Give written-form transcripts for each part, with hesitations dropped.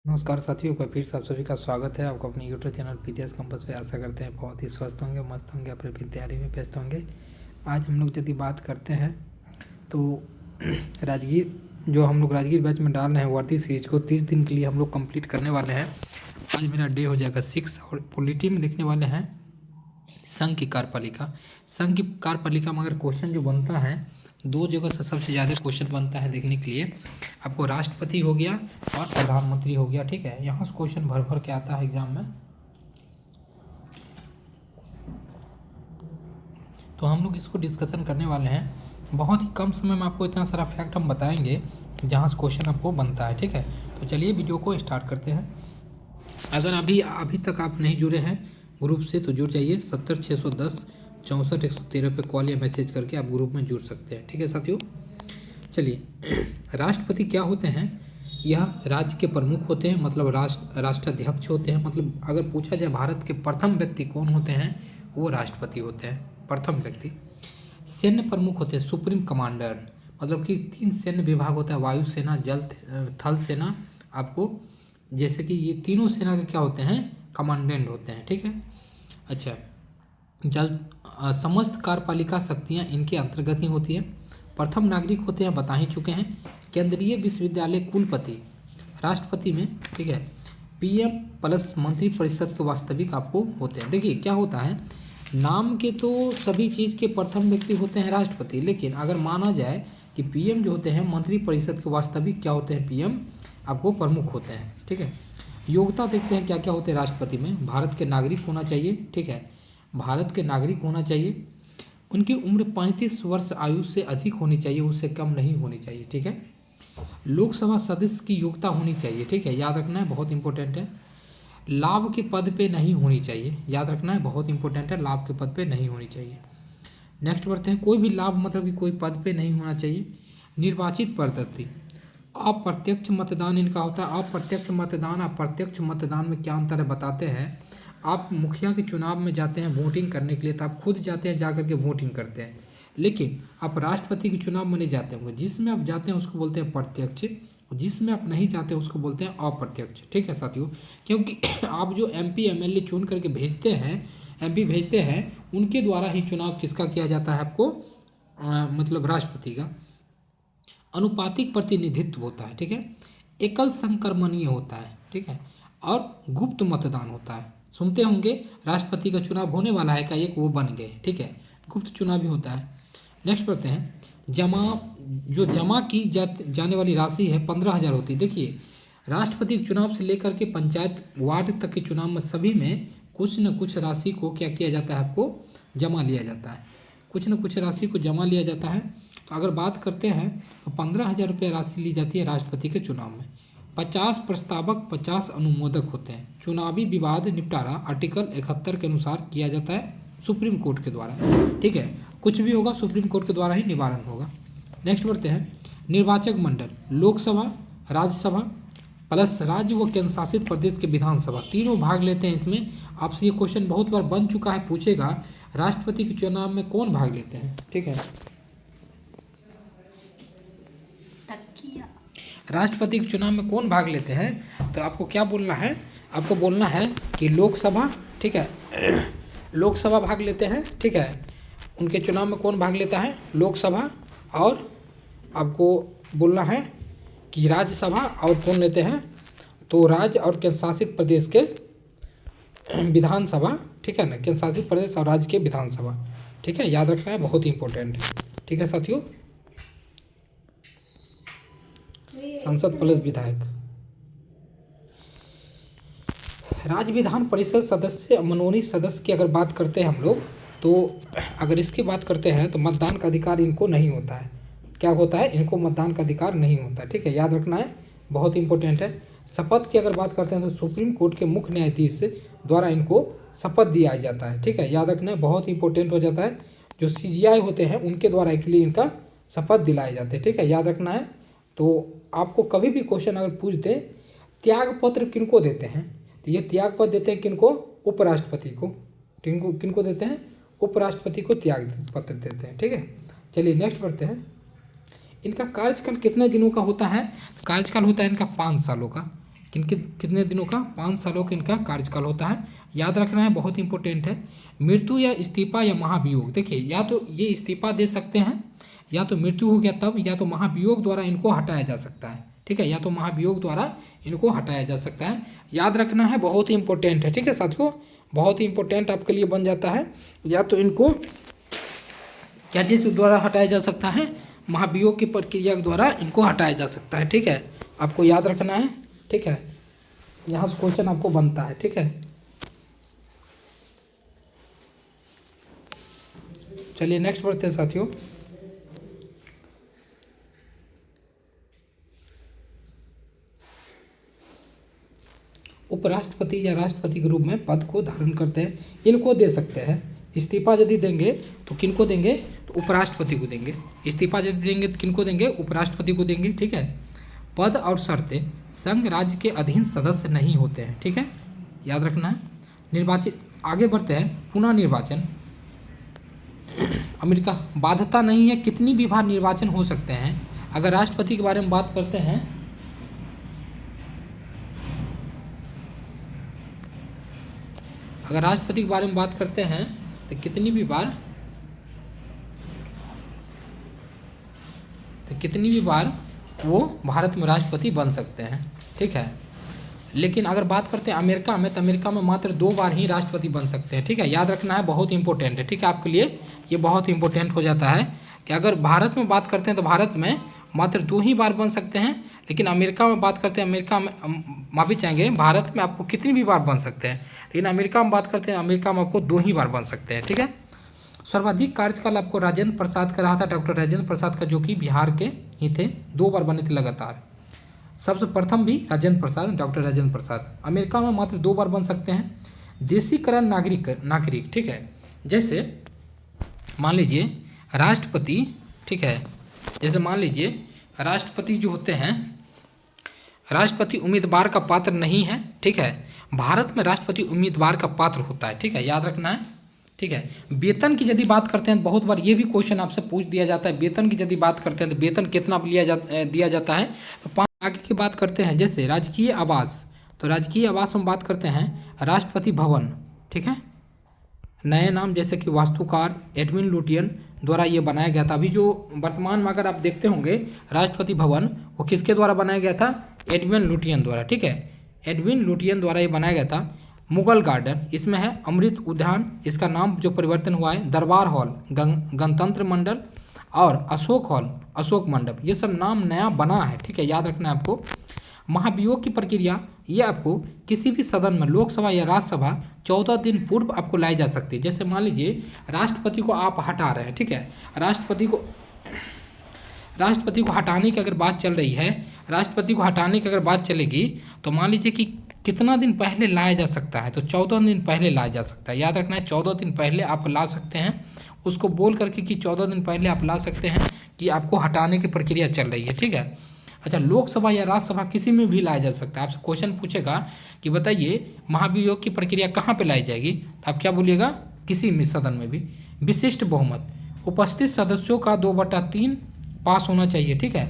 नमस्कार साथियों, एक बार फिर से आप सभी का स्वागत है आपको अपने यूट्यूब चैनल पीटीएस कैंपस पे। आशा करते हैं बहुत ही स्वस्थ होंगे, मस्त होंगे, अपनी अपनी तैयारी में व्यस्त होंगे। आज हम लोग यदि बात करते हैं तो राजगीर जो हम लोग राजगीर बैच में डाल रहे हैं वर्दी सीरीज को 30 दिन के लिए हम लोग कंप्लीट करने वाले हैं। आज मेरा डे हो जाएगा 6 और पॉलिटी में देखने वाले हैं संघ की कार्यपालिका। संघ की कार्यपालिका में अगर क्वेश्चन जो बनता है दो जगह से सबसे ज़्यादा क्वेश्चन बनता है देखने के लिए, आपको राष्ट्रपति हो गया और प्रधानमंत्री हो गया। ठीक है, यहाँ से क्वेश्चन भर भर के आता है एग्जाम में। तो हम लोग इसको डिस्कशन करने वाले हैं। बहुत ही कम समय में आपको इतना सारा फैक्ट हम बताएंगे जहाँ से क्वेश्चन आपको बनता है। ठीक है, तो चलिए वीडियो को स्टार्ट करते हैं। अगर अभी तक आप नहीं जुड़े हैं ग्रुप से तो जुड़ जाइए। 70 610 64 113 पे कॉल या मैसेज करके आप ग्रुप में जुड़ सकते हैं। ठीक है साथियों, चलिए राष्ट्रपति क्या होते हैं? यह राज्य के प्रमुख होते हैं, मतलब राष्ट्राध्यक्ष होते हैं। मतलब अगर पूछा जाए भारत के प्रथम व्यक्ति कौन होते हैं, वो राष्ट्रपति होते हैं, प्रथम व्यक्ति। सैन्य प्रमुख होते हैं, सुप्रीम कमांडर, मतलब कि 3 सैन्य विभाग होता है, वायु सेना, जल थल सेना। आपको जैसे कि ये तीनों सेना के क्या होते हैं, कमांडेंट होते हैं। ठीक है, अच्छा, समस्त कार्यपालिका शक्तियाँ इनके अंतर्गत ही होती है। प्रथम नागरिक होते हैं, बता ही चुके हैं। केंद्रीय विश्वविद्यालय कुलपति राष्ट्रपति में, ठीक है। पीएम प्लस मंत्री परिषद के वास्तविक आपको होते हैं। देखिए क्या होता है, नाम के तो सभी चीज़ के प्रथम व्यक्ति होते हैं राष्ट्रपति, लेकिन अगर माना जाए कि पीएम जो होते हैं मंत्री परिषद के वास्तविक क्या होते हैं, पीएम आपको प्रमुख होते हैं। ठीक है, योग्यता देखते हैं क्या क्या होते हैं राष्ट्रपति में। भारत के नागरिक होना चाहिए, ठीक है, भारत के नागरिक होना चाहिए। उनकी उम्र 35 वर्ष आयु से अधिक होनी चाहिए, उससे कम नहीं होनी चाहिए। ठीक है, लोकसभा सदस्य की योग्यता होनी चाहिए। ठीक है, याद रखना है, बहुत इंपॉर्टेंट है। लाभ के पद पे नहीं होनी चाहिए, याद रखना है, बहुत इंपॉर्टेंट है, लाभ के पद पे नहीं होनी चाहिए। नेक्स्ट बढ़ते हैं, कोई भी लाभ मतलब कि कोई पद पे नहीं होना चाहिए। निर्वाचित पद्धति, अप्रत्यक्ष मतदान इनका होता है। अप्रत्यक्ष मतदान, अप्रत्यक्ष मतदान में क्या अंतर है बताते हैं। आप मुखिया के चुनाव में जाते हैं वोटिंग करने के लिए, तो आप खुद जाते हैं, जा करके वोटिंग करते हैं, लेकिन आप राष्ट्रपति के चुनाव में नहीं जाते होंगे। जिसमें आप जाते हैं उसको बोलते हैं प्रत्यक्ष, जिसमें आप नहीं जाते उसको बोलते हैं अप्रत्यक्ष। ठीक है साथियों, क्योंकि आप जो एमपी एमएलए चुन करके भेजते हैं, एमपी भेजते हैं, उनके द्वारा ही चुनाव किसका किया जाता है आपको, मतलब राष्ट्रपति का। अनुपातिक प्रतिनिधित्व होता है। ठीक है, एकल संक्रमणीय होता है। ठीक है, और गुप्त मतदान होता है। सुनते होंगे राष्ट्रपति का चुनाव होने वाला है, का एक वो बन गए। ठीक है, गुप्त चुनाव भी होता है। नेक्स्ट पढ़ते हैं, जमा की जाने वाली राशि है 15,000 होती है। देखिए राष्ट्रपति के चुनाव से लेकर के पंचायत वार्ड तक के चुनाव में सभी में कुछ न कुछ राशि को क्या किया जाता है, आपको जमा लिया जाता है, कुछ न कुछ राशि को जमा लिया जाता है। तो अगर बात करते हैं तो 15,000 रुपये राशि ली जाती है राष्ट्रपति के चुनाव में। 50 प्रस्तावक, 50 अनुमोदक होते हैं। चुनावी विवाद निपटारा आर्टिकल 71 के अनुसार किया जाता है सुप्रीम कोर्ट के द्वारा। ठीक है, कुछ भी होगा सुप्रीम कोर्ट के द्वारा ही निवारण होगा। नेक्स्ट बढ़ते हैं, निर्वाचक मंडल, लोकसभा, राज्यसभा प्लस राज्य व केंद्र शासित प्रदेश के विधानसभा, तीनों भाग लेते हैं इसमें। आपसे ये क्वेश्चन बहुत बार बन चुका है, पूछेगा राष्ट्रपति के चुनाव में कौन भाग लेते हैं। ठीक है, राष्ट्रपति के चुनाव में कौन भाग लेते हैं, तो आपको क्या बोलना है, आपको बोलना है कि लोकसभा, ठीक है, लोकसभा भाग लेते हैं। ठीक है, उनके चुनाव में कौन भाग लेता है, लोकसभा। और आपको बोलना है कि राज्यसभा और कौन लेते हैं, तो राज्य और केंद्र शासित प्रदेश के विधानसभा। ठीक है ना, केंद्र शासित प्रदेश और राज्य के विधानसभा। ठीक है, याद रखना है, बहुत ही इंपॉर्टेंट है। ठीक है साथियों, संसद प्लस विधायक, राज्य विधान परिषद सदस्य, मनोनीत सदस्य की अगर बात करते हैं हम लोग, तो अगर इसकी बात करते हैं तो मतदान का अधिकार इनको नहीं होता है। क्या होता है, इनको मतदान का अधिकार नहीं होता है। ठीक है, याद रखना है, बहुत इंपॉर्टेंट है। शपथ की अगर बात करते हैं तो सुप्रीम कोर्ट के मुख्य न्यायाधीश द्वारा इनको शपथ दिया जाता है। ठीक है, याद रखना है, बहुत इंपॉर्टेंट हो जाता है। जो सीजीआई होते हैं उनके द्वारा एक्चुअली इनका शपथ दिलाए जाते हैं। ठीक है, याद रखना है। तो आपको कभी भी क्वेश्चन अगर पूछ दे, त्याग पत्र किनको देते हैं, तो ये त्याग पत्र देते हैं किनको, उपराष्ट्रपति को। किनको देते हैं, उपराष्ट्रपति को त्याग पत्र देते हैं। ठीक है, चलिए नेक्स्ट बढ़ते हैं। इनका कार्यकाल कितने दिनों का होता है, कार्यकाल होता है इनका 5 सालों का। कितने दिनों का? 5 सालों का इनका कार्यकाल होता है। याद रखना है, बहुत इंपॉर्टेंट है। मृत्यु या इस्तीफा या महाभियोग, देखिए या तो ये इस्तीफा दे सकते हैं, या तो मृत्यु हो गया तब, या तो महाभियोग द्वारा इनको हटाया जा सकता है। ठीक है, या तो महाभियोग द्वारा इनको हटाया जा सकता है। याद रखना है, बहुत ही इंपॉर्टेंट है। ठीक है साथियों, बहुत ही इंपॉर्टेंट आपके लिए बन जाता है। या तो इनको क्या चीज़ द्वारा हटाया जा सकता है? महाभियोग की प्रक्रिया के द्वारा इनको हटाया जा सकता है। ठीक है, आपको याद रखना है। ठीक है, यहाँ से क्वेश्चन आपको बनता है। ठीक है, चलिए नेक्स्ट बढ़ते हैं साथियों। उपराष्ट्रपति या राष्ट्रपति के रूप में पद को धारण करते हैं, इनको दे सकते हैं। इस्तीफा यदि देंगे तो किनको देंगे? तो उपराष्ट्रपति को देंगे। इस्तीफा यदि देंगे तो किनको देंगे? उपराष्ट्रपति को देंगे। ठीक है, पद और शर्तें संघ राज्य के अधीन सदस्य नहीं होते हैं। ठीक है, याद रखना है। निर्वाचित, आगे बढ़ते हैं। पुनः निर्वाचन अमेरिका, बाध्यता नहीं है, कितनी भी बार निर्वाचन हो सकते हैं। अगर राष्ट्रपति के बारे में बात करते हैं, अगर राष्ट्रपति के बारे में बात करते हैं तो कितनी भी बार वो भारत में राष्ट्रपति बन सकते हैं। ठीक है, लेकिन अगर बात करते हैं अमेरिका में, तो अमेरिका में मात्र 2 बार ही राष्ट्रपति बन सकते हैं। ठीक है, याद रखना है, बहुत इंपॉर्टेंट है। ठीक है, आपके लिए ये बहुत इंपॉर्टेंट हो जाता है कि अगर भारत में बात करते हैं तो भारत में मात्र 2 ही बार बन सकते हैं, लेकिन अमेरिका में बात करते हैं, अमेरिका में माफ़ी चाहेंगे, भारत में आपको कितनी भी बार बन सकते हैं, लेकिन अमेरिका में बात करते हैं, अमेरिका में आपको 2 ही बार बन सकते हैं। ठीक है, सर्वाधिक कार्यकाल आपको राजेंद्र प्रसाद का रहा था, डॉक्टर राजेंद्र प्रसाद का, जो कि बिहार के ही थे, 2 बार बने थे लगातार। सबसे प्रथम भी राजेंद्र प्रसाद, डॉक्टर राजेंद्र प्रसाद। अमेरिका में मात्र 2 बार बन सकते हैं। देशीकरण नागरिक, ठीक है, जैसे मान लीजिए राष्ट्रपति, ठीक है, जैसे मान लीजिए राष्ट्रपति जो होते हैं, राष्ट्रपति उम्मीदवार का पात्र नहीं है। ठीक है, भारत में राष्ट्रपति उम्मीदवार का पात्र होता है। ठीक है, याद रखना है। ठीक है, वेतन की यदि बात करते हैं, बहुत बार ये भी क्वेश्चन आपसे पूछ दिया जाता है, वेतन की यदि बात करते हैं तो वेतन कितना दिया जाता है? तो 5। आगे की बात करते हैं, जैसे राजकीय आवास, तो राजकीय आवास में बात करते हैं राष्ट्रपति भवन। ठीक है, नए नाम जैसे कि वास्तुकार एडविन लुटियन द्वारा ये बनाया गया था। अभी जो वर्तमान में अगर आप देखते होंगे राष्ट्रपति भवन, वो किसके द्वारा बनाया गया था? एडविन लुटियन द्वारा। ठीक है, एडविन लुटियन द्वारा ये बनाया गया था। मुगल गार्डन, इसमें है अमृत उद्यान, इसका नाम जो परिवर्तन हुआ है, दरबार हॉल, गणतंत्र मंडल और अशोक हॉल, अशोक मंडप, ये सब नाम नया बना है। ठीक है, याद रखना है आपको। महाभियोग की प्रक्रिया ये आपको किसी भी सदन में, लोकसभा या राज्यसभा, 14 दिन पूर्व आपको लाई जा सकती है। जैसे मान लीजिए राष्ट्रपति को आप हटा रहे हैं। ठीक है, राष्ट्रपति को हटाने की अगर बात चल रही है, राष्ट्रपति को हटाने की अगर बात चलेगी, तो मान लीजिए कि कितना दिन पहले लाया जा सकता है? तो 14 दिन पहले लाया जा सकता है। याद रखना है, 14 दिन पहले आप ला सकते हैं, उसको बोल करके कि 14 दिन पहले आप ला सकते हैं कि आपको हटाने की प्रक्रिया चल रही है। ठीक है, अच्छा, लोकसभा या राज्यसभा किसी में भी लाया जा सकता है। आपसे क्वेश्चन पूछेगा कि बताइए महाभियोग की प्रक्रिया कहाँ पे लाई जाएगी, तो आप क्या बोलिएगा? किसी भी सदन में भी। विशिष्ट बहुमत, उपस्थित सदस्यों का 2/3 पास होना चाहिए। ठीक है,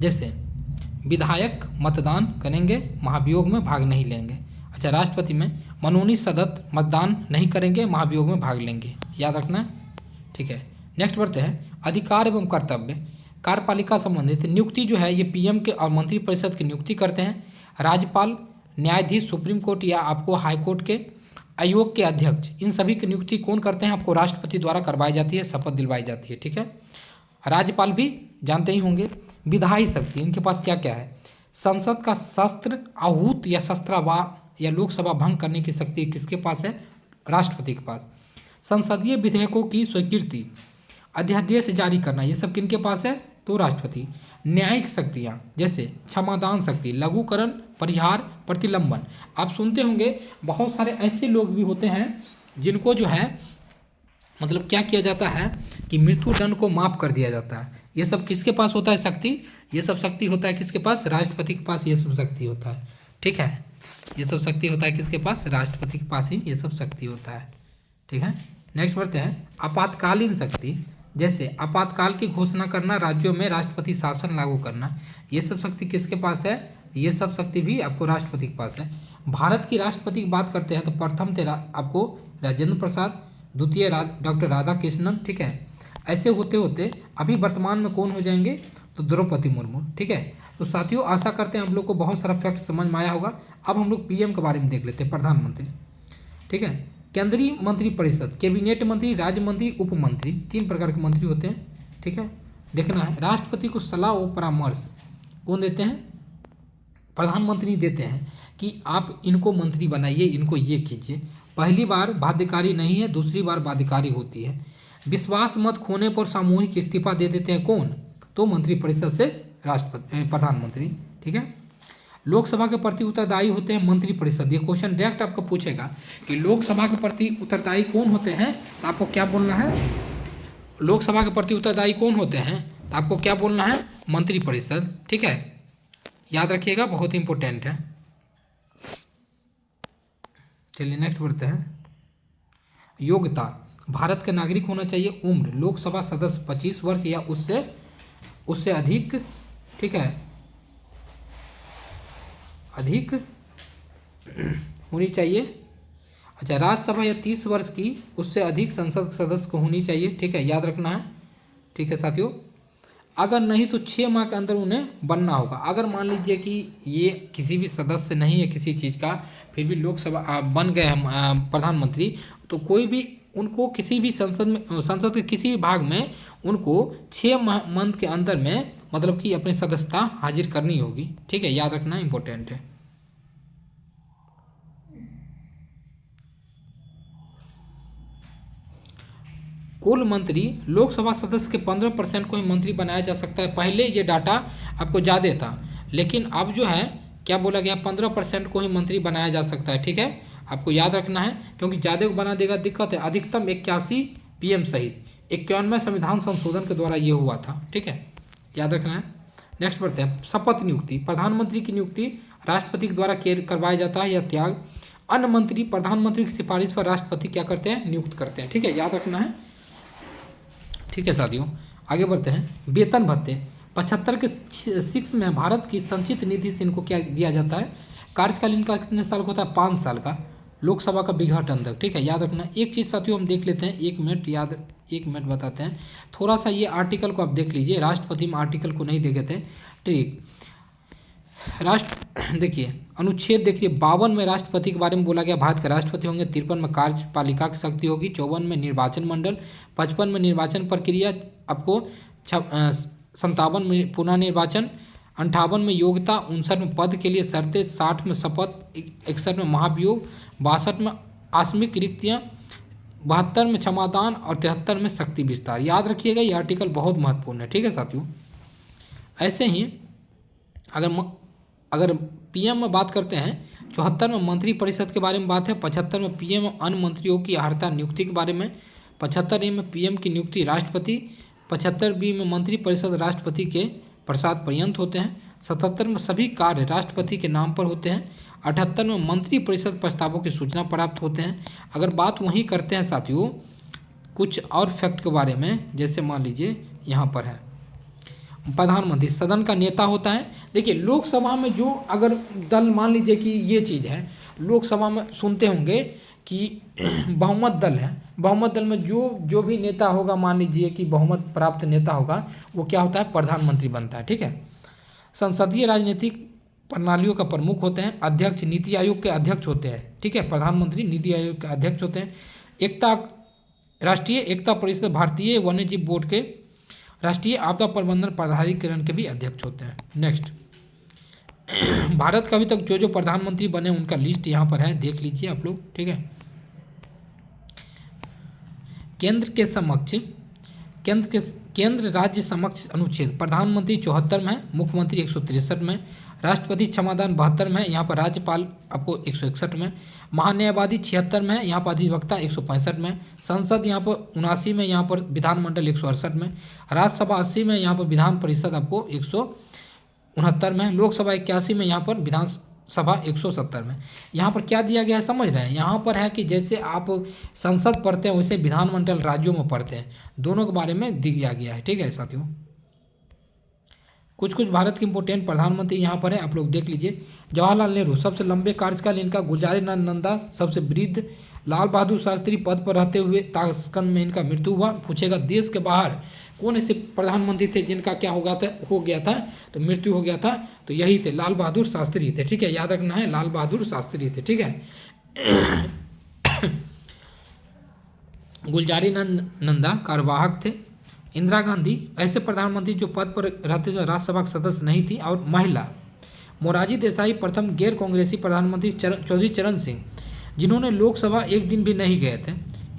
जैसे विधायक मतदान करेंगे, महाभियोग में भाग नहीं लेंगे। अच्छा, राष्ट्रपति में मनोनीत सदस्य मतदान नहीं करेंगे, महाभियोग में भाग लेंगे। याद रखना है। ठीक है, नेक्स्ट बढ़ते हैं। अधिकार एवं कर्तव्य, कार्यपालिका संबंधित नियुक्ति जो है ये पीएम के और मंत्रिपरिषद की नियुक्ति करते हैं। राज्यपाल, न्यायाधीश, सुप्रीम कोर्ट या आपको हाई कोर्ट के आयोग के अध्यक्ष, इन सभी की नियुक्ति कौन करते हैं? आपको राष्ट्रपति द्वारा करवाई जाती है, शपथ दिलवाई जाती है। ठीक है, राज्यपाल भी जानते ही होंगे। विधायी शक्ति, इनके पास क्या क्या है? संसद का शस्त्र आहूत या शस्त्रावाह या लोकसभा भंग करने की शक्ति किसके पास है? राष्ट्रपति के पास। संसदीय विधेयकों की स्वीकृति, अध्यादेश जारी करना, ये सब किनके पास है? तो राष्ट्रपति। न्यायिक शक्तियाँ, जैसे क्षमादान शक्ति, लघुकरण, परिहार, प्रतिलंबन। आप सुनते होंगे बहुत सारे ऐसे लोग भी होते हैं जिनको जो है मतलब क्या किया जाता है कि मृत्युदंड को माफ़ कर दिया जाता है। ये सब किसके पास होता है शक्ति? ये सब शक्ति होता है किसके पास? राष्ट्रपति के पास ये सब शक्ति होता है। ठीक है, ये सब शक्ति होता है किसके पास? राष्ट्रपति के पास ही ये सब शक्ति होता है। ठीक है, नेक्स्ट बढ़ते हैं। आपातकालीन शक्ति, जैसे आपातकाल की घोषणा करना, राज्यों में राष्ट्रपति शासन लागू करना, ये सब शक्ति किसके पास है? ये सब शक्ति भी आपको राष्ट्रपति के पास है। भारत की राष्ट्रपति की बात करते हैं तो प्रथम थे आपको राजेंद्र प्रसाद, द्वितीय डॉक्टर राधा कृष्णन, ठीक है। ऐसे होते होते अभी वर्तमान में कौन हो जाएंगे, तो द्रौपदी मुर्मू, ठीक है। तो साथियों आशा करते हैं हम लोग को बहुत सारा फैक्ट समझ में आया होगा। अब हम लोग पीएम के बारे में देख लेते हैं, प्रधानमंत्री, ठीक है। केंद्रीय मंत्रिपरिषद, कैबिनेट मंत्री, राज्य मंत्री, उप मंत्री, 3 प्रकार के मंत्री होते हैं, ठीक है। देखना है राष्ट्रपति को सलाह और परामर्श कौन देते हैं, प्रधानमंत्री देते हैं कि आप इनको मंत्री बनाइए, इनको ये कीजिए। पहली बार बाध्यकारी नहीं है, दूसरी बार बाध्यकारी होती है। विश्वास मत खोने पर सामूहिक इस्तीफा दे देते हैं कौन, तो मंत्रिपरिषद से राष्ट्रपति प्रधानमंत्री, ठीक है। लोकसभा के प्रति उत्तरदायी होते हैं मंत्रिपरिषद। ये क्वेश्चन डायरेक्ट आपको पूछेगा कि लोकसभा के प्रति उत्तरदायी कौन होते हैं, तो आपको क्या बोलना है, लोकसभा के प्रति उत्तरदायी कौन होते हैं, तो आपको क्या बोलना है, मंत्रिपरिषद, ठीक है। याद रखिएगा, बहुत इंपॉर्टेंट है। चलिए नेक्स्ट बढ़ते हैं। योग्यता, भारत का नागरिक होना चाहिए। उम्र, लोकसभा सदस्य 25 वर्ष या उससे अधिक, ठीक है, अधिक होनी चाहिए। अच्छा, राज्यसभा या 30 वर्ष की उससे अधिक संसद सदस्य को होनी चाहिए, ठीक है, याद रखना है, ठीक है साथियों। अगर नहीं तो 6 माह के अंदर उन्हें बनना होगा। अगर मान लीजिए कि ये किसी भी सदस्य नहीं है किसी चीज़ का, फिर भी लोकसभा बन गए हम प्रधानमंत्री, तो कोई भी उनको किसी भी संसद के किसी भी भाग में उनको 6 मंथ के अंदर में मतलब कि अपनी सदस्यता हाजिर करनी होगी, ठीक है, याद रखना इंपॉर्टेंट है। कुल मंत्री, लोकसभा सदस्य के 15% को ही मंत्री बनाया जा सकता है। पहले ये डाटा आपको ज़्यादा था, लेकिन अब जो है क्या बोला गया, 15% को ही मंत्री बनाया जा सकता है, ठीक है। आपको याद रखना है, क्योंकि ज़्यादा को बना देगा दिक्कत है। अधिकतम 81 पीएम सहित 91वें संविधान संशोधन के द्वारा ये हुआ था, ठीक है, याद रखना है। नेक्स्ट बढ़ते हैं। शपथ नियुक्ति, प्रधानमंत्री की नियुक्ति राष्ट्रपति के द्वारा करवाया जाता है या त्याग। अन्य मंत्री प्रधानमंत्री की सिफारिश पर राष्ट्रपति क्या करते हैं, नियुक्त करते हैं, ठीक है, याद रखना है, ठीक है साथियों। आगे बढ़ते हैं। वेतन भत्ते, 75 के 6 में भारत की संचित निधि से इनको क्या दिया जाता है, कार्यकाल इनका कितने साल का होता है, 5 साल का। लोकसभा का विघटन तक, ठीक है, याद रखना। एक चीज़ साथियों हम देख लेते हैं, 1 मिनट बताते हैं। थोड़ा सा ये आर्टिकल को आप देख लीजिए, राष्ट्रपति में आर्टिकल को नहीं देखे थे, ठीक। देखिए अनुच्छेद देखिए 52 में राष्ट्रपति के बारे में बोला गया, भारत के राष्ट्रपति होंगे। 53 में कार्यपालिका की शक्ति होगी। 54 में निर्वाचन मंडल। 55 में निर्वाचन प्रक्रिया आपको। 57 में पुनः निर्वाचन। 58 में योग्यता। 59 में पद के लिए शर्तें। 60 में शपथ। 61 में महाभियोग। 62 में आकस्मिक रिक्तियाँ। 72 में क्षमादान और 73 में शक्ति विस्तार। याद रखिएगा, ये आर्टिकल बहुत महत्वपूर्ण है, ठीक है साथियों। ऐसे ही अगर पीएम में बात करते हैं, 74 में मंत्रिपरिषद के बारे में बात है। 75 में पीएम अन्य मंत्रियों की अर्हता नियुक्ति के बारे में। 75 में पीएम की नियुक्ति राष्ट्रपति। 75 बी में मंत्रिपरिषद राष्ट्रपति के प्रसाद पर्यंत होते हैं। 77 में सभी कार्य राष्ट्रपति के नाम पर होते हैं। 78 में मंत्रिपरिषद प्रस्तावों की सूचना प्राप्त होते हैं। अगर बात वहीं करते हैं साथियों कुछ और फैक्ट के बारे में, जैसे मान लीजिए यहाँ पर है, प्रधानमंत्री सदन का नेता होता है। देखिए लोकसभा में जो अगर दल, मान लीजिए कि ये चीज़ है, लोकसभा में सुनते होंगे कि बहुमत दल है, बहुमत दल में जो भी नेता होगा, मान लीजिए कि बहुमत प्राप्त नेता होगा, वो क्या होता है, प्रधानमंत्री बनता है, ठीक है। संसदीय राजनीतिक प्रणालियों का प्रमुख होते हैं। अध्यक्ष नीति आयोग के अध्यक्ष होते हैं, ठीक है, प्रधानमंत्री नीति आयोग के अध्यक्ष होते हैं। राष्ट्रीय एकता परिषद, भारतीय वन्यजीव बोर्ड के, राष्ट्रीय आपदा प्रबंधन प्राधिकरण के भी अध्यक्ष होते हैं। नेक्स्ट, भारत का अभी तक जो प्रधानमंत्री बने उनका लिस्ट यहाँ पर है, देख लीजिए आप लोग, ठीक है। केंद्र राज्य समक्ष अनुच्छेद, प्रधानमंत्री 74 में, मुख्यमंत्री 163 में, राष्ट्रपति क्षमादान 72 में, यहाँ पर राज्यपाल आपको 161 में, महान्यायवादी 76 में, यहाँ पर अधिवक्ता 165 में, संसद यहाँ पर 79 में, यहाँ पर विधानमंडल 168 में, राज्यसभा 80 में, यहाँ पर विधान परिषद आपको 169 में, लोकसभा 81 में, यहाँ पर विधानसभा 170 में। यहाँ पर क्या दिया गया है समझ रहे हैं, यहाँ पर है कि जैसे आप संसद पढ़ते हैं वैसे विधानमंडल राज्यों में पढ़ते हैं, दोनों के बारे में दिया गया है, ठीक है साथियों। कुछ कुछ भारत के इंपॉर्टेंट प्रधानमंत्री यहाँ पर है, आप लोग देख लीजिए। जवाहरलाल नेहरू सबसे लंबे कार्यकाल इनका, गुलजारीलाल नंदा सबसे वृद्ध, लाल बहादुर शास्त्री पद पर रहते हुए ताशकंद में इनका मृत्यु हुआ। पूछेगा देश के बाहर कौन ऐसे प्रधानमंत्री थे जिनका क्या हो गया था तो मृत्यु हो गया था, तो यही थे, लाल बहादुर शास्त्री थे। ठीक है, याद रखना है, लाल बहादुर शास्त्री थे। ठीक है। गुलजारीलाल नंदा कार्यवाहक थे। इंदिरा गांधी ऐसे प्रधानमंत्री जो पद पर रहते जो राज्यसभा के सदस्य नहीं थी। और महिला मोरारजी देसाई प्रथम गैर कांग्रेसी प्रधानमंत्री चौधरी चरण सिंह जिन्होंने लोकसभा एक दिन भी नहीं गए थे।